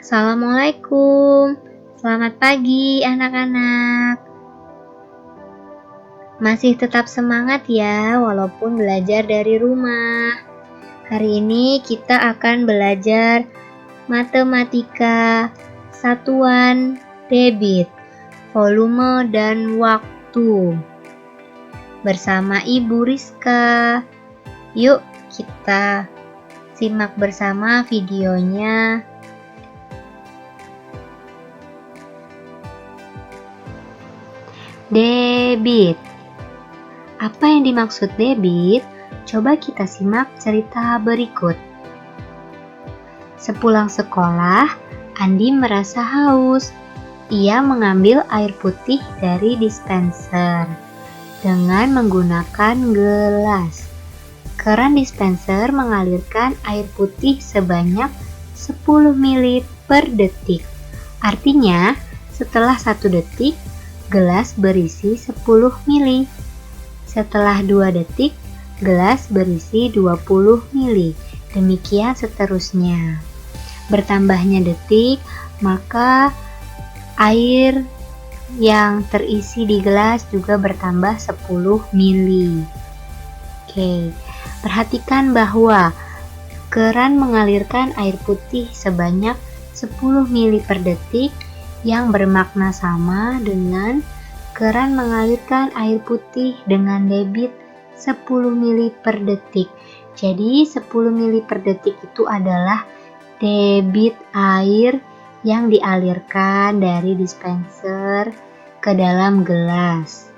Assalamualaikum. Selamat pagi anak-anak. Masih tetap semangat ya walaupun belajar dari rumah. Hari ini kita akan belajar matematika satuan debit, volume dan waktu. Bersama Ibu Rizka. Yuk kita simak bersama videonya. Debit. Apa yang dimaksud debit? Coba kita simak cerita berikut. Sepulang sekolah, Andi merasa haus. Ia mengambil air putih dari dispenser dengan menggunakan gelas. Keran dispenser mengalirkan air putih sebanyak 10 ml per detik. Artinya, setelah 1 detik, gelas berisi 10 ml. Setelah 2 detik, gelas berisi 20 ml. Demikian seterusnya. Bertambahnya detik, maka air yang terisi di gelas juga bertambah 10 ml. Oke, perhatikan bahwa keran mengalirkan air putih sebanyak 10 ml per detik yang bermakna sama dengan keran mengalirkan air putih dengan debit 10 ml per detik. Jadi 10 ml per detik itu adalah debit air yang dialirkan dari dispenser ke dalam gelas.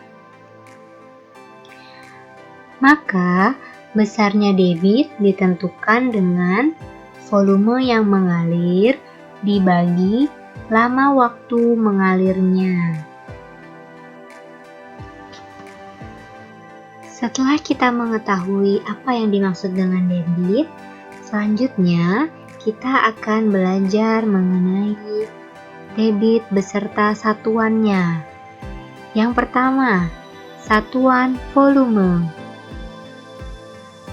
Maka besarnya debit ditentukan dengan volume yang mengalir dibagi lama waktu mengalirnya. Setelah kita mengetahui apa yang dimaksud dengan debit, selanjutnya kita akan belajar mengenai debit beserta satuannya. Yang pertama, satuan volume.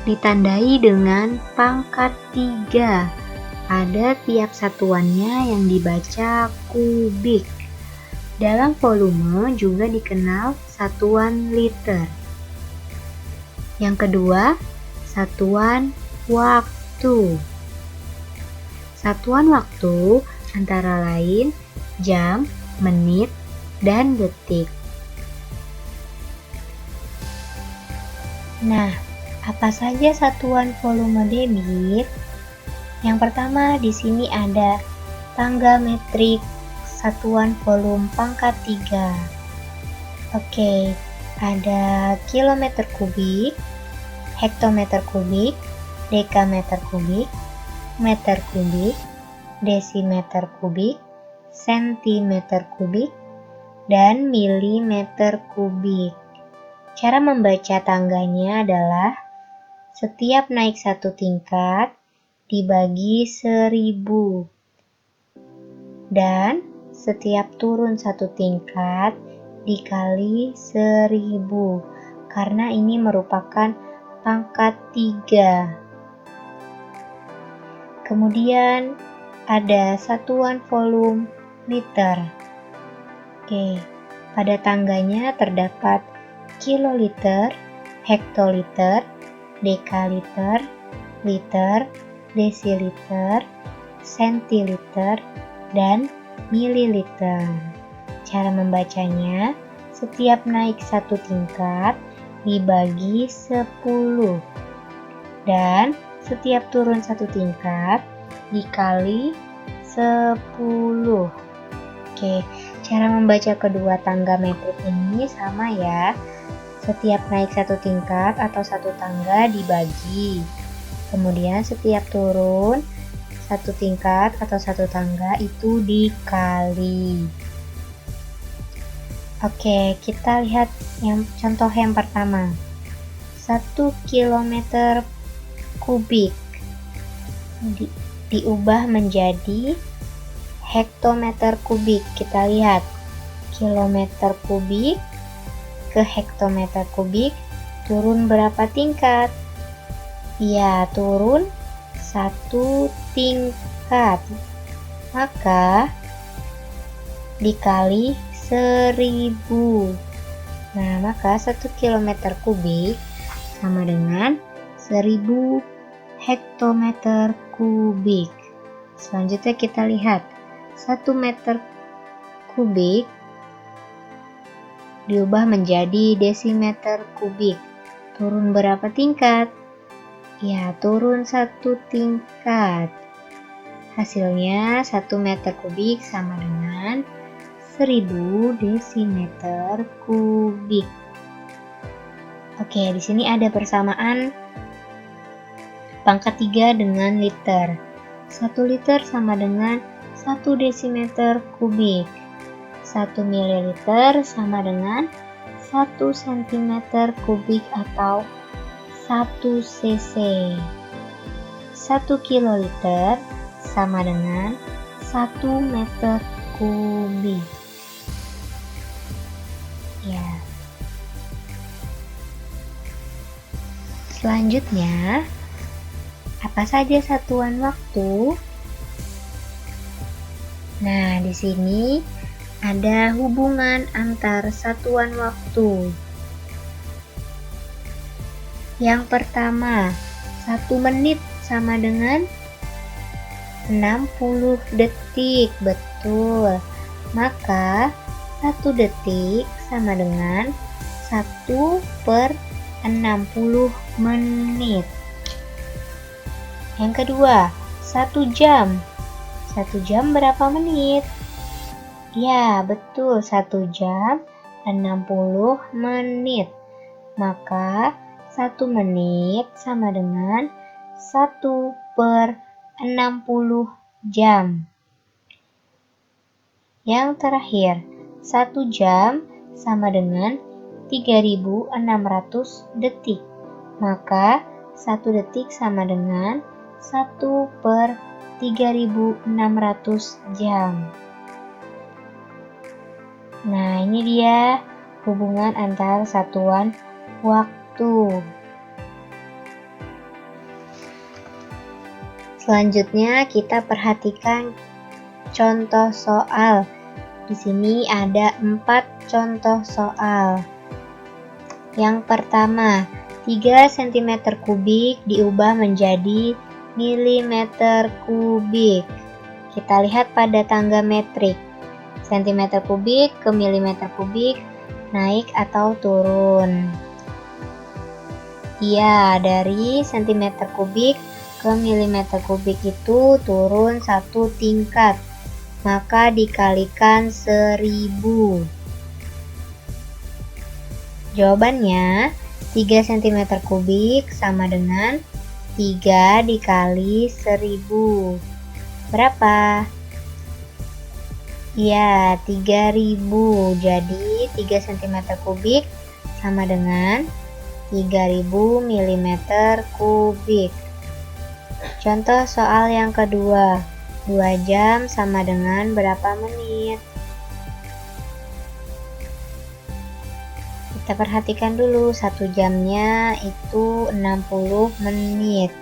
Ditandai dengan pangkat 3. Pada tiap satuannya yang dibaca kubik. Dalam volume juga dikenal satuan liter. Yang kedua, satuan waktu. Satuan waktu antara lain jam, menit, dan detik. Nah, apa saja satuan volume debit? Yang pertama di sini ada tangga metrik satuan volume pangkat 3. Oke, ada kilometer kubik, hektometer kubik, dekameter kubik, meter kubik, desimeter kubik, sentimeter kubik, dan milimeter kubik. Cara membaca tangganya adalah setiap naik 1 tingkat dibagi 1000 dan setiap turun 1 tingkat dikali 1000 karena ini merupakan pangkat 3. Kemudian ada satuan volume liter. Oke, pada tangganya terdapat kiloliter, hektoliter, dekaliter, liter, desiliter, sentiliter, dan mililiter. Cara membacanya, setiap naik 1 tingkat dibagi 10 dan setiap turun 1 tingkat dikali 10. Oke, cara membaca kedua tangga metrik ini sama ya. Setiap naik 1 tingkat atau 1 tangga dibagi. Kemudian setiap turun 1 tingkat atau 1 tangga itu dikali. Oke, kita lihat contoh yang pertama. 1 kilometer kubik diubah menjadi hektometer kubik. Kita lihat kilometer kubik ke hektometer kubik turun berapa tingkat? Ya, turun 1 tingkat. maka dikali 1000. Nah, maka 1 km kubik sama dengan 1000 hektometer kubik. Selanjutnya kita lihat 1 meter kubik diubah menjadi desimeter kubik. Turun berapa tingkat? Ya, turun 1 tingkat. Hasilnya 1 meter kubik sama dengan 1000 desimeter kubik. Oke, di sini ada persamaan pangkat 3 dengan liter. 1 liter sama dengan 1 desimeter kubik. 1 mililiter sama dengan 1 cm kubik atau 1 cc. 1 kiloliter sama dengan 1 meter kubik. Ya. Selanjutnya, apa saja satuan waktu? Nah, di sini ada hubungan antar satuan waktu. Yang pertama, 1 menit sama dengan 60 detik. Betul. Maka 1 detik sama dengan 1/60 menit. Yang kedua, 1 jam. 1 jam berapa menit? Ya, betul, 1 jam 60 menit. Maka 1 menit sama dengan 1/60 jam. Yang terakhir, 1 jam sama dengan 3600 detik. Maka 1 detik sama dengan 1/3600 jam. Nah, ini dia hubungan antar satuan waktu. Selanjutnya kita perhatikan contoh soal. Di sini ada 4 contoh soal. Yang pertama, 3 cm kubik diubah menjadi milimeter kubik. Kita lihat pada tangga metrik. Cm kubik ke milimeter kubik naik atau turun? Iya, dari cm kubik ke milimeter kubik itu turun 1 tingkat. Maka dikalikan 1000. Jawabannya 3 cm kubik sama dengan 3 dikali 1000. Berapa? Ya, 3000. Jadi 3 cm kubik sama dengan 3000 mm kubik. Contoh soal yang kedua. 2 jam sama dengan berapa menit? Kita perhatikan dulu, 1 jamnya itu 60 menit.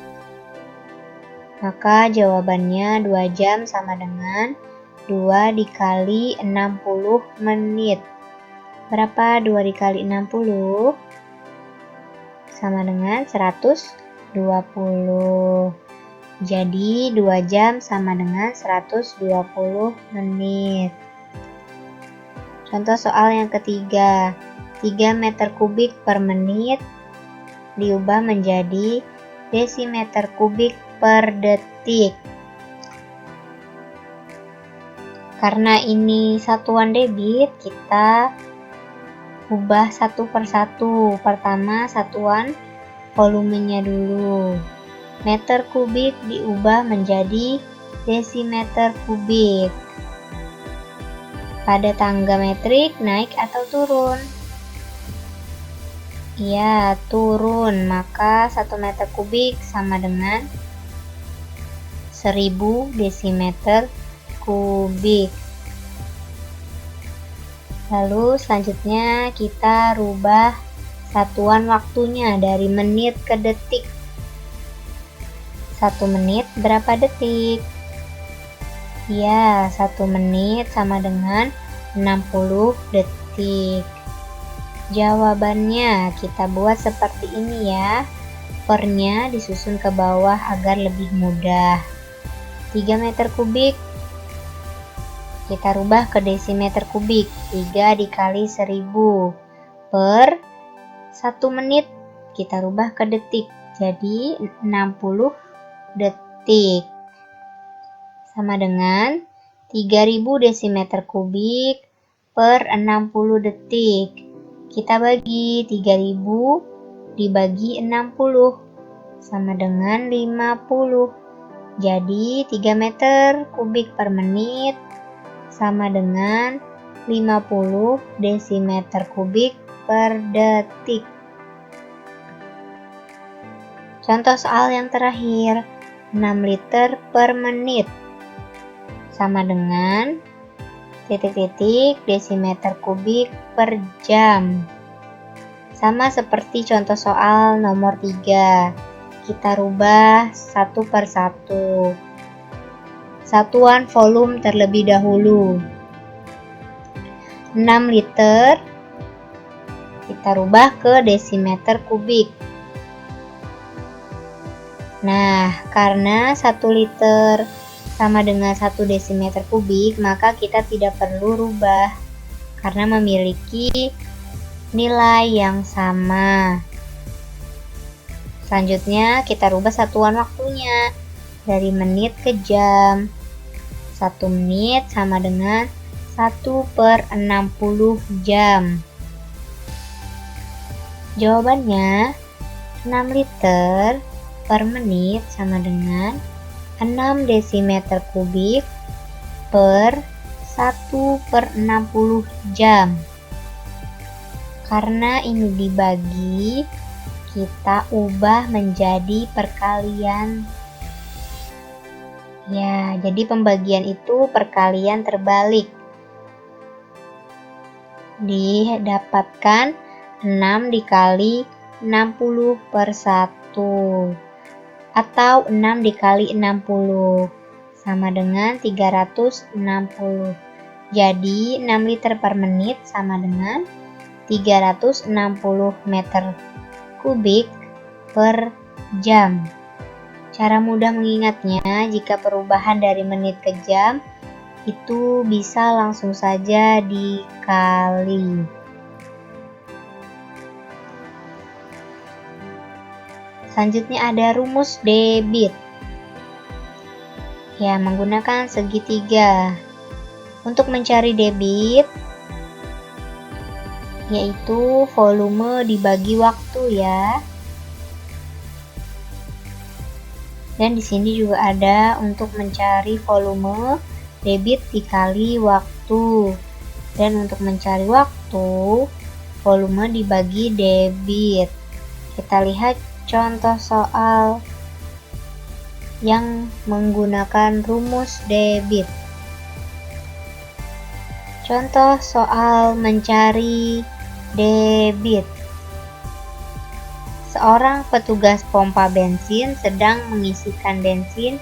Maka jawabannya 2 jam sama dengan 2 dikali 60 menit. Berapa 2 dikali 60? Sama dengan 120. Jadi 2 jam sama dengan 120 menit. Contoh soal yang ketiga. 3 meter kubik per menit diubah menjadi desimeter kubik per detik. Karena ini satuan debit, kita ubah satu per satu. Pertama, satuan volumenya dulu. Meter kubik diubah menjadi desimeter kubik. Pada tangga metrik naik atau turun? Ya, turun. Maka 1 meter kubik sama dengan 1000 desimeter kubik. Lalu selanjutnya kita rubah satuan waktunya dari menit ke detik. 1 menit berapa detik? Ya, 1 menit sama dengan 60 detik. Jawabannya kita buat seperti ini ya. Per-nya disusun ke bawah agar lebih mudah. 3 meter kubik kita rubah ke desimeter kubik. 3 dikali 1000 per 1 menit kita rubah ke detik. Jadi 60 detik. Sama dengan 3000 desimeter kubik per 60 detik. Kita bagi 3000 dibagi 60 sama dengan 50. Jadi 3 meter kubik per menit sama dengan 50 desimeter kubik per detik. Contoh soal yang terakhir, 6 liter per menit sama dengan titik-titik desimeter kubik per jam. Sama seperti contoh soal nomor 3, kita rubah satu per satu. Satuan volume terlebih dahulu. 6 liter kita rubah ke desimeter kubik. Nah, karena 1 liter sama dengan 1 desimeter kubik, maka kita tidak perlu rubah karena memiliki nilai yang sama. Selanjutnya kita rubah satuan waktunya dari menit ke jam. 1 menit sama dengan 1 per 60 jam. Jawabannya 6 liter per menit sama dengan 6 desimeter kubik per 1 per 60 jam. Karena ini dibagi, kita ubah menjadi perkalian. Ya, jadi pembagian itu perkalian terbalik. Didapatkan 6 dikali 60 per 1 atau 6 dikali 60 sama dengan 360. Jadi 6 liter per menit sama dengan 360 meter kubik per jam. Cara mudah mengingatnya, jika perubahan dari menit ke jam itu bisa langsung saja dikali. Selanjutnya ada rumus debit. Ya, menggunakan segitiga. Untuk mencari debit, yaitu volume dibagi waktu ya. Dan di sini juga ada untuk mencari volume debit dikali waktu. Dan untuk mencari waktu, volume dibagi debit. Kita lihat contoh soal yang menggunakan rumus debit. Contoh soal mencari debit. Seorang petugas pompa bensin sedang mengisikan bensin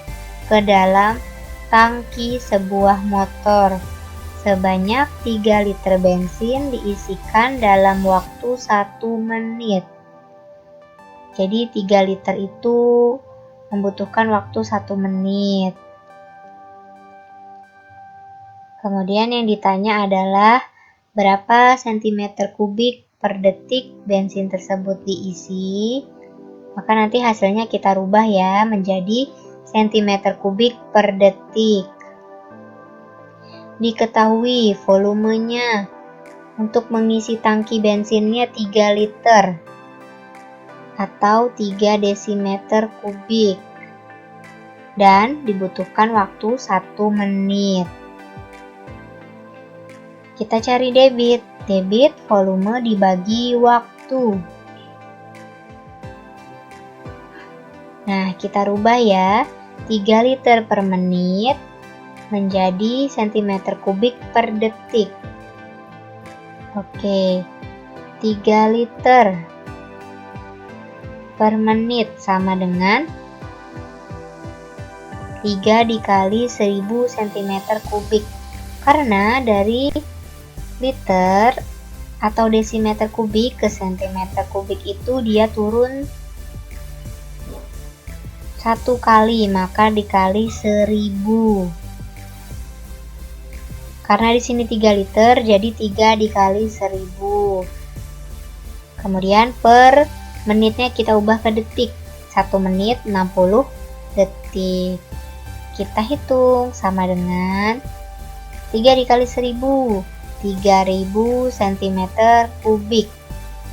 ke dalam tangki sebuah motor. Sebanyak 3 liter bensin diisikan dalam waktu 1 menit. Jadi 3 liter itu membutuhkan waktu 1 menit. Kemudian yang ditanya adalah berapa sentimeter kubik per detik bensin tersebut diisi. Maka nanti hasilnya kita rubah ya menjadi sentimeter kubik per detik. Diketahui volumenya untuk mengisi tangki bensinnya 3 liter atau 3 desimeter kubik dan dibutuhkan waktu 1 menit. Kita cari debit. Debit volume dibagi waktu. Nah, kita rubah ya. 3 liter per menit menjadi sentimeter kubik per detik. Oke. 3 liter per menit sama dengan 3 dikali 1000 cm3. Karena dari liter atau desimeter kubik ke centimeter kubik itu dia turun 1 kali, maka dikali 1000. Karena di sini 3 liter, jadi 3 dikali 1000. Kemudian per menitnya kita ubah ke detik. 1 menit 60 detik. Kita hitung sama dengan 3 dikali 1000, 3000 cm3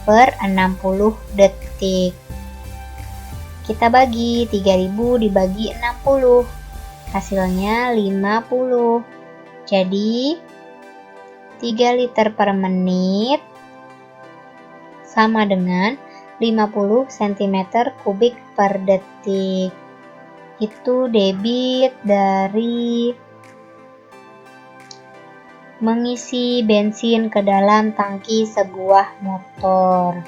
per 60 detik. Kita bagi 3000 dibagi 60, hasilnya 50. Jadi 3 liter per menit sama dengan 50 cm3 per detik. Itu debit dari mengisi bensin ke dalam tangki sebuah motor.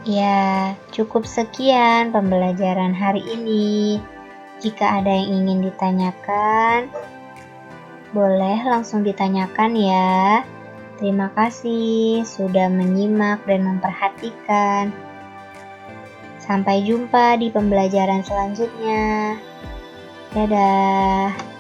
Ya, cukup sekian pembelajaran hari ini. Jika ada yang ingin ditanyakan, boleh langsung ditanyakan ya. Terima kasih sudah menyimak dan memperhatikan. Sampai jumpa di pembelajaran selanjutnya. Dadah.